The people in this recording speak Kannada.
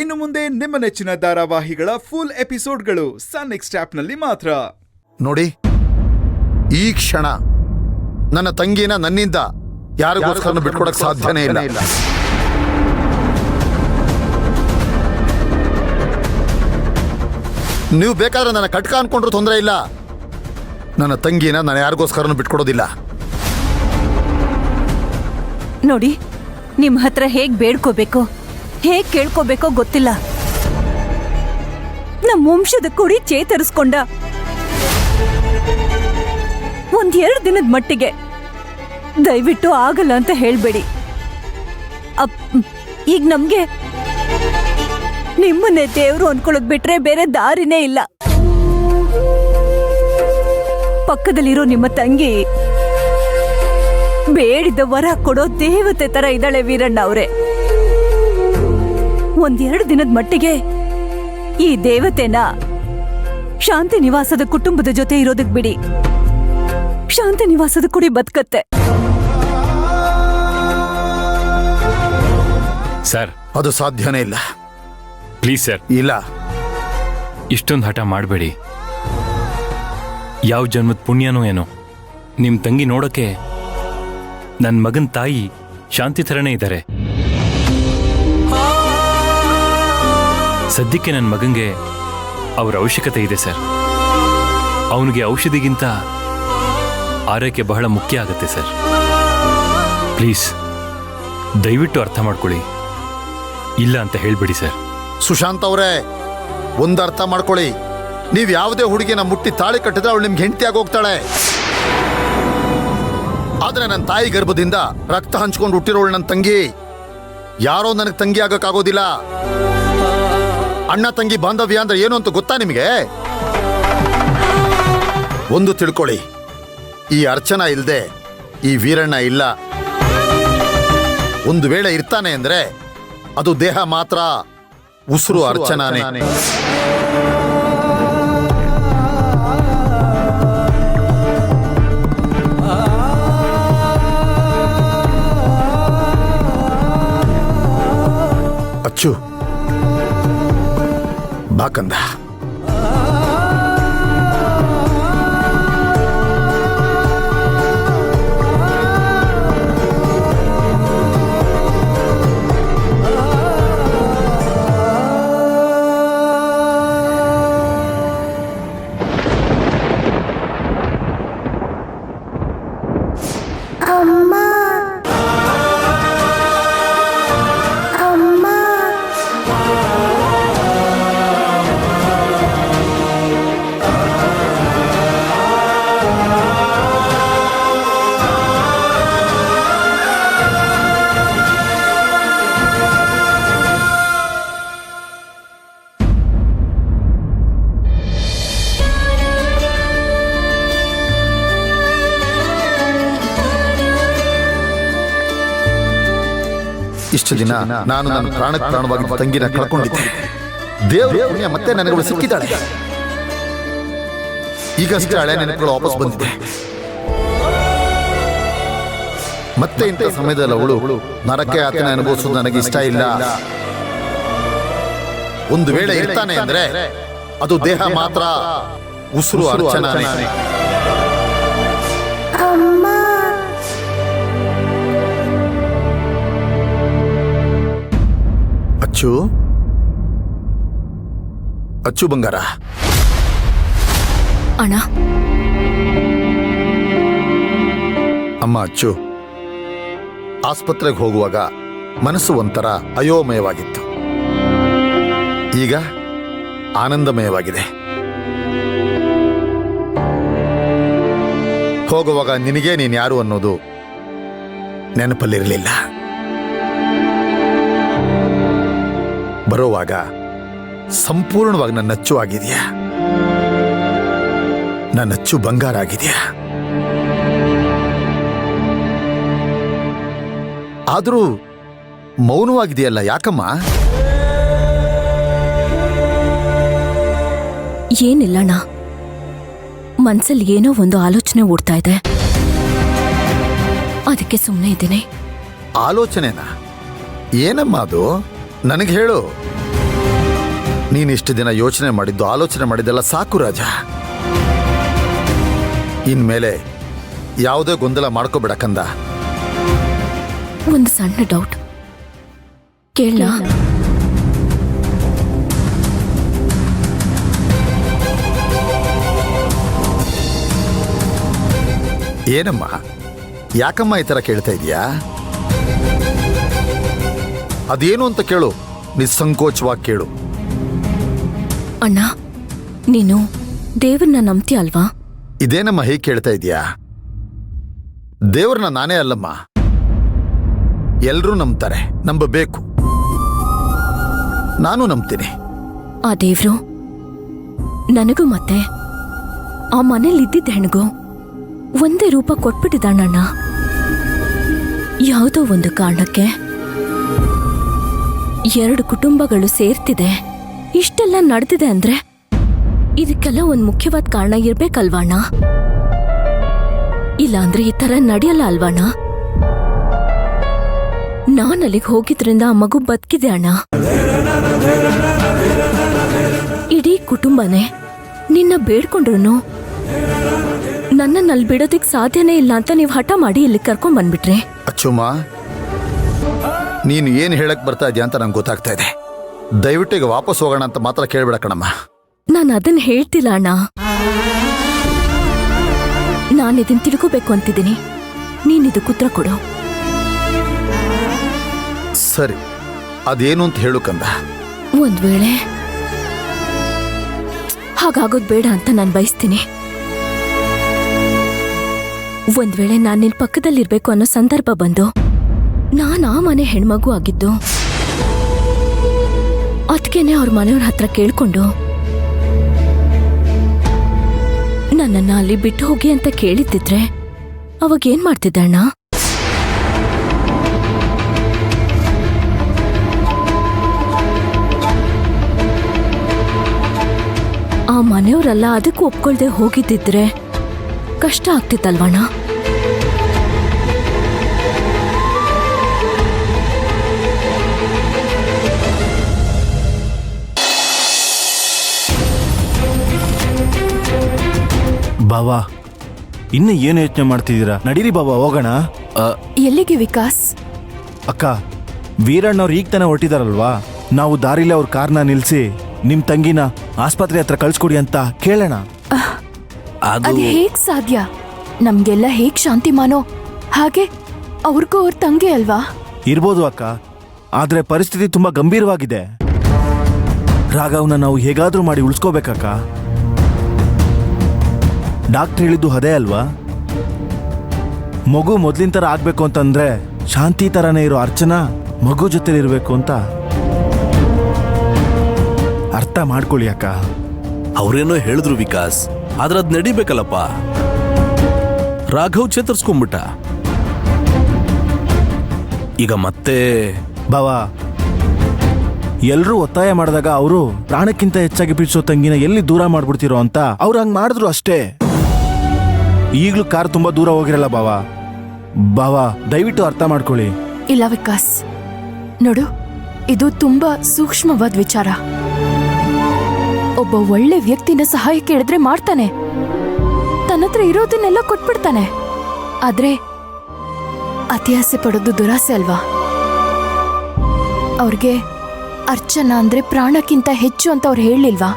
ಇನ್ನು ಮುಂದೆ ನಿಮ್ಮ ನೆಚ್ಚಿನ ಧಾರಾವಾಹಿಗಳ ಫುಲ್ ಎಪಿಸೋಡ್ಗಳು ಸನ್ ನೆಕ್ಸ್ಟ್ ಆಪ್ನಲ್ಲಿ ಮಾತ್ರ. ನೋಡಿ, ಈ ಕ್ಷಣ ನನ್ನ ತಂಗಿನ ನನ್ನಿಂದ ಯಾರಿಗೋಸ್ಕರ ಬಿಟ್ಕೊಡಕ್ ಸಾಧ್ಯನೇ ಇಲ್ಲ. ನೀವು ಬೇಕಾದ್ರೆ ನನ್ನ ಕಟ್ಕ ಅನ್ಕೊಂಡ್ರು ತೊಂದರೆ ಇಲ್ಲ. ನನ್ನ ತಂಗಿನ ನಾನು ಯಾರಿಗೋಸ್ಕರನು ಬಿಟ್ಕೊಡೋದಿಲ್ಲ. ನೋಡಿ, ನಿಮ್ ಹತ್ರ ಹೇಗ್ ಬೇಡ್ಕೋಬೇಕು, ಹೇಗ್ ಕೇಳ್ಕೋಬೇಕೋ ಗೊತ್ತಿಲ್ಲ. ನಮ್ಮ ವಂಶದ ಕುಡಿ ಚೇತರಿಸ್ಕೊಂಡ. ಒಂದೆರಡು ದಿನದ ಮಟ್ಟಿಗೆ ದಯವಿಟ್ಟು ಆಗಲ್ಲ ಅಂತ ಹೇಳ್ಬೇಡಿ. ಈಗ ನಮ್ಗೆ ನಿಮ್ಮನ್ನೇ ದೇವ್ರು ಅನ್ಕೊಳ್ಳೋದ್ ಬಿಟ್ರೆ ಬೇರೆ ದಾರಿನೇ ಇಲ್ಲ. ಪಕ್ಕದಲ್ಲಿರೋ ನಿಮ್ಮ ತಂಗಿ ಬೇಡಿದ ವರ ಕೊಡೋ ದೇವತೆ ತರ ಇದ್ದಾಳೆ ವೀರಣ್ಣ ಅವ್ರೆ. ಒಂದೆರಡು ದಿನದ ಮಟ್ಟಿಗೆ ಈ ದೇವತೆನ ಶಾಂತಿ ನಿವಾಸದ ಕುಟುಂಬದ ಜೊತೆ ಇರೋದಕ್ ಬಿಡಿ. ಶಾಂತಿ ನಿವಾಸದ ಕುಡಿ ಬದುಕತ್ತೆ. ಸರ್, ಅದು ಸಾಧ್ಯನೇ ಇಲ್ಲ. ಪ್ಲೀಸ್ ಸರ್, ಇಲ್ಲ. ಇಷ್ಟೊಂದು ಹಠ ಮಾಡಬೇಡಿ. ಯಾವ ಜನ್ಮದ ಪುಣ್ಯನೋ ಏನೋ, ನಿಮ್ಮ ತಂಗಿ ನೋಡೋಕೆ ನನ್ನ ಮಗನ ತಾಯಿ ಶಾಂತಿ ಥರನೇ ಇದ್ದಾರೆ. ಸದ್ಯಕ್ಕೆ ನನ್ನ ಮಗಂಗೆ ಅವರ ಅವಶ್ಯಕತೆ ಇದೆ ಸರ್. ಅವನಿಗೆ ಔಷಧಿಗಿಂತ ಆರೈಕೆ ಬಹಳ ಮುಖ್ಯ ಆಗುತ್ತೆ ಸರ್. ಪ್ಲೀಸ್ ದಯವಿಟ್ಟು ಅರ್ಥ ಮಾಡ್ಕೊಳ್ಳಿ. ಇಲ್ಲ ಅಂತ ಹೇಳ್ಬೇಡಿ ಸರ್. ಸುಶಾಂತ್ ಅವರೇ, ಒಂದು ಅರ್ಥ ಮಾಡ್ಕೊಳ್ಳಿ. ನೀವು ಯಾವುದೇ ಹುಡುಗಿನ ಮುಟ್ಟಿ ತಾಳಿ ಕಟ್ಟಿದ್ರೆ ಅವಳು ನಿಮ್ಗೆ ಹೆಂಡತಿಯಾಗಿ ಹೋಗ್ತಾಳೆ. ಆದ್ರೆ ನನ್ನ ತಾಯಿ ಗರ್ಭದಿಂದ ರಕ್ತ ಹಂಚ್ಕೊಂಡು ಹುಟ್ಟಿರೋಳು ನನ್ನ ತಂಗಿ. ಯಾರೋ ನನಗೆ ತಂಗಿ ಆಗಕ್ಕಾಗೋದಿಲ್ಲ. ಅಣ್ಣ ತಂಗಿ ಬಾಂಧವ್ಯ ಅಂದ್ರೆ ಏನು ಅಂತ ಗೊತ್ತಾ ನಿಮಗೆ? ಒಂದು ತಿಳ್ಕೊಳ್ಳಿ, ಈ ಅರ್ಚನಾ ಇಲ್ದೆ ಈ ವೀರಣ್ಣ ಇಲ್ಲ. ಒಂದು ವೇಳೆ ಇರ್ತಾನೆ ಅಂದ್ರೆ ಅದು ದೇಹ ಮಾತ್ರ, ಉಸಿರು ಅರ್ಚನಾನೇ. ಅಚ್ಚು ಬಾಕಂದ. ಇಷ್ಟು ದಿನ ನಾನು ನನ್ನ ಪ್ರಾಣಕ್ಕೆ ಪ್ರಾಣವಾಗಿದ್ದ ತಂಗಿನ ಕಳ್ಕೊಂಡಿದ್ದೆ. ದೇವರ ಪುಣ್ಯ ಮತ್ತೆ ನನಗಳು ಸಿಕ್ಕಿದ್ದಾಳೆ. ಈಗಷ್ಟೇ ಹಳೆ ನೆನಪುಗಳು ವಾಪಸ್ ಬಂದಿದೆ. ಮತ್ತೆ ಇಂಥ ಸಮಯದಲ್ಲಿ ಅವಳು ನರಕ ಯಾತನೆ ಅನುಭವಿಸೋದು ನನಗೆ ಇಷ್ಟ ಇಲ್ಲ. ಒಂದು ವೇಳೆ ಇರ್ತಾನೆ ಅಂದ್ರೆ ಅದು ದೇಹ ಮಾತ್ರ, ಉಸಿರು ಅರ್ಚನಾನೇ. ಅಚ್ಚು, ಅಚ್ಚು ಬಂಗಾರ. ಅಣ್ಣ. ಅಮ್ಮ ಅಚ್ಚು, ಆಸ್ಪತ್ರೆಗೆ ಹೋಗುವಾಗ ಮನಸ್ಸು ಒಂಥರ ಅಯೋಮಯವಾಗಿತ್ತು. ಈಗ ಆನಂದಮಯವಾಗಿದೆ. ಹೋಗುವಾಗ ನಿನಗೆ ನೀನು ಯಾರು ಅನ್ನೋದು ನೆನಪಲ್ಲಿರಲಿಲ್ಲ. ಬರೋವಾಗ ಸಂಪೂರ್ಣವಾಗಿ ನನ್ನ ಅಚ್ಚು ಆಗಿದೆಯಾ, ನನ್ನ ಅಚ್ಚು ಬಂಗಾರ ಆಗಿದೆಯಾ. ಆದರೂ ಮೌನವಾಗಿದೆಯಲ್ಲ, ಯಾಕಮ್ಮ? ಏನಿಲ್ಲಣ್ಣ, ಮನ್ಸಲ್ಲಿ ಏನೋ ಒಂದು ಆಲೋಚನೆ ಓಡ್ತಾ ಇದೆ, ಅದಕ್ಕೆ ಸುಮ್ಮನೆ ಇದ್ದೀನಿ. ಆಲೋಚನೆನಾ? ಏನಮ್ಮ ಅದು? ನನಗೆ ಹೇಳು. ನೀನು ಇಷ್ಟು ದಿನ ಯೋಚನೆ ಮಾಡಿದ್ದು ಆಲೋಚನೆ ಮಾಡಿದ್ದೆಲ್ಲ ಸಾಕು ರಾಜ. ಇನ್ಮೇಲೆ ಯಾವುದೇ ಗೊಂದಲ ಮಾಡ್ಕೋಬೇಡ ಕಂದ. ಒಂದು ಸಣ್ಣ ಡೌಟ್ ಕೇಳ. ಏನಮ್ಮ, ಯಾಕಮ್ಮ ಈ ಥರ ಕೇಳ್ತಾ ಇದೀಯಾ? ಅದೇನು ಅಂತ ಕೇಳು, ನಿಸ್ಸಂಕೋಚವಾಗಿ ಕೇಳು. ಅಣ್ಣ, ನೀನು ದೇವ್ರನ್ನ ನಂಬ್ತೀಯ ಅಲ್ವಾ? ಇದೇನಮ್ಮ ಹೇಗೆ ಕೇಳ್ತಾ ಇದೀಯಾ? ದೇವ್ರನ್ನ ನಾನೇ ಅಲ್ಲಮ್ಮ, ಎಲ್ರೂ ನಂಬ್ತಾರೆ, ನಂಬಬೇಕು. ನಾನು ನಂಬ್ತೀನಿ. ಆ ದೇವ್ರು ನನಗೂ ಮತ್ತೆ ಆ ಮನೇಲಿ ಇದ್ದಿದ್ದ ಹೆಣ್ಗೂ ಒಂದೇ ರೂಪ ಕೊಟ್ಬಿಟ್ಟಿದ್ದಾನಣ್ಣ. ಯಾವುದೋ ಒಂದು ಕಾರಣಕ್ಕೆ 2 ಕುಟುಂಬಗಳು ಸೇರ್ತಿದೆ, ಇಷ್ಟೆಲ್ಲ ನಡೆದಿದೆ ಅಂದ್ರೆ ಇದಕ್ಕೆಲ್ಲ ಒಂದು ಮುಖ್ಯವಾದ ಕಾರಣ ಇರ್ಬೇಕಲ್ವಾಣ? ಇಲ್ಲಾಂದ್ರೆ ಈ ತರ ನಡೆಯಲ್ಲ ಅಲ್ವಾಣ? ನಾನಲ್ಲಿಗೆ ಹೋಗಿದ್ರಿಂದ ಆ ಮಗು ಬದುಕಿದೆ ಅಣ್ಣ. ಇಡೀ ಕುಟುಂಬನೇ ನಿನ್ನ ಬೇಡ್ಕೊಂಡ್ರು ನನ್ನನ್ನಲ್ಲಿ ಬಿಡೋದಿಕ್ ಸಾಧ್ಯನೇ ಇಲ್ಲ ಅಂತ ನೀವು ಹಠ ಮಾಡಿ ಇಲ್ಲಿ ಕರ್ಕೊಂಡ್ ಬಂದ್ಬಿಟ್ರೆ. ಅಚ್ಚುಮ್ಮ, ನೀನು ಏನು ಹೇಳಕ್ ಬರ್ತಾ ಇದೆಯಾ ಅಂತ ನಂಗೆ ಗೊತ್ತಾಗ್ತಾ ಇದೆ. ದಯವಿಟ್ಟು ಈಗ ವಾಪಸ್ ಹೋಗೋಣ ಅಂತ ಮಾತ್ರ ಕೇಳ್ಬೇಡ ಕಣಮ್ಮ. ನಾನು ಅದನ್ನ ಹೇಳ್ತಿಲ್ಲ ಅಣ್ಣ, ನಾನು ಇದನ್ನ ತಿಳ್ಕೋಬೇಕು ಅಂತಿದ್ದೀನಿ. ನೀನಿದಕ್ಕೆ ಉತ್ತರ ಕೊಡು. ಸರಿ, ಅದೇನು ಅಂತ ಹೇಳು ಕಂದ. ಒಂದ್ ವೇಳೆ ಹಾಗಾಗೋದ್ ಬೇಡ ಅಂತ ನಾನು ಬಯಸ್ತೀನಿ. ಒಂದ್ ವೇಳೆ ನಾನು ನಿಲ್ ಪಕ್ಕದಲ್ಲಿರ್ಬೇಕು ಅನ್ನೋ ಸಂದರ್ಭ ಬಂದು ನಾನು ಆ ಮನೆ ಹೆಣ್ಮಗು ಆಗಿದ್ದು, ಅದಕ್ಕೇನೆ ಅವ್ರ ಮನೆಯವ್ರ ಹತ್ರ ಕೇಳ್ಕೊಂಡು ನನ್ನನ್ನ ಅಲ್ಲಿ ಬಿಟ್ಟು ಹೋಗಿ ಅಂತ ಕೇಳಿದ್ದಿದ್ರೆ ಅವಾಗ ಏನ್ ಮಾಡ್ತಿದ್ದಣ್ಣ? ಆ ಮನೆಯವರೆಲ್ಲ ಅದಕ್ಕೂ ಒಪ್ಕೊಳ್ದೆ ಹೋಗಿದ್ದಿದ್ರೆ ಕಷ್ಟ ಆಗ್ತಿತ್ತಲ್ವಣ್ಣ? ಬಾವಾ, ಇನ್ನು ಏನು ಯೋಚನೆ ಮಾಡ್ತಿದ್ದೀರಾ? ನಡೀರಿ ಬಾಬಾ, ಹೋಗೋಣ. ಎಲ್ಲಿಗೆ ವಿಕಾಸ್? ಅಕ್ಕ, ವೀರಣ್ಣವ್ರು ಈಗ ತಾನೇ ಹೊರಟಿದಾರಲ್ವಾ, ನಾವು ದಾರಿಲಿ ಅವ್ರ ಕಾರ್ನ ನಿಲ್ಸಿ ನಿಮ್ ತಂಗಿನ ಆಸ್ಪತ್ರೆ ಹತ್ರ ಕಳ್ಸ್ಕೊಡಿ ಅಂತ ಕೇಳೋಣ. ಅದು ಹೇಗ್ ಸಾಧ್ಯ? ನಮ್ಗೆಲ್ಲ ಹೇಗ್ ಶಾಂತಿಮಾನೋ ಹಾಗೆ ಅವ್ರಿಗೂ ಅವ್ರ ತಂಗಿ ಅಲ್ವಾ? ಇರ್ಬೋದು ಅಕ್ಕ, ಆದ್ರೆ ಪರಿಸ್ಥಿತಿ ತುಂಬಾ ಗಂಭೀರವಾಗಿದೆ. ರಾಘವ್ನ ನಾವು ಹೇಗಾದ್ರೂ ಮಾಡಿ ಉಳಿಸ್ಕೋಬೇಕಕ್ಕ. ಡಾಕ್ಟರ್ ಹೇಳಿದ್ದು ಅದೇ ಅಲ್ವಾ? ಮಗು ಮೊದ್ಲಿನ ಥರ ಆಗ್ಬೇಕು ಅಂತಂದ್ರೆ ಶಾಂತಿ ಥರನೇ ಇರೋ ಅರ್ಚನಾ ಮಗು ಜೊತೆಲಿರ್ಬೇಕು ಅಂತ ಅರ್ಥ ಮಾಡ್ಕೊಳ್ಳಿ ಅಕ್ಕ. ಅವ್ರೇನೋ ಹೇಳಿದ್ರು ವಿಕಾಸ್, ಆದ್ರೆ ಅದ್ ನಡಿಬೇಕಲ್ಲಪ್ಪ. ರಾಘವ್ ಚೇತರಿಸ್ಕೊಂಡ್ಬಿಟ್ಟ, ಈಗ ಮತ್ತೆ ಬಾವಾ, ಎಲ್ರೂ ಒತ್ತಾಯ ಮಾಡಿದಾಗ ಅವರು ಪ್ರಾಣಕ್ಕಿಂತ ಹೆಚ್ಚಾಗಿ ಪ್ರೀತಿಸೋ ತಂಗಿನ ಎಲ್ಲಿ ದೂರ ಮಾಡ್ಬಿಡ್ತಿರೋ ಅಂತ ಅವ್ರು ಹಂಗ್ ಮಾಡಿದ್ರು ಅಷ್ಟೇ. ಈಗ್ಲೂ ಕಾರ್ ತುಂಬಾ ದೂರ ಹೋಗಿರಲ್ಲ ಬಾವಾ. ಬಾವಾ, ದಯವಿಟ್ಟು ಅರ್ಥ ಮಾಡ್ಕೊಳ್ಳಿ. ಇಲ್ಲ ವಿಕಾಸ್, ನೋಡು, ಇದು ತುಂಬಾ ಸೂಕ್ಷ್ಮವಾದ ವಿಚಾರ. ಒಬ್ಬ ಒಳ್ಳೆ ವ್ಯಕ್ತಿನ ಸಹಾಯ ಕೇಳಿದ್ರೆ ಮಾಡ್ತಾನೆ, ತನ್ನತ್ರ ಇರೋದನ್ನೆಲ್ಲ ಕೊಟ್ಬಿಡ್ತಾನೆ. ಆದ್ರೆ ಅತಿಯಾಸೆ ಪಡೋದು ದುರಾಸೆ ಅಲ್ವಾ? ಅವ್ರಿಗೆ ಅರ್ಚನಾ ಅಂದ್ರೆ ಪ್ರಾಣಕ್ಕಿಂತ ಹೆಚ್ಚು ಅಂತ ಅವ್ರು ಹೇಳಿಲ್ವಾ?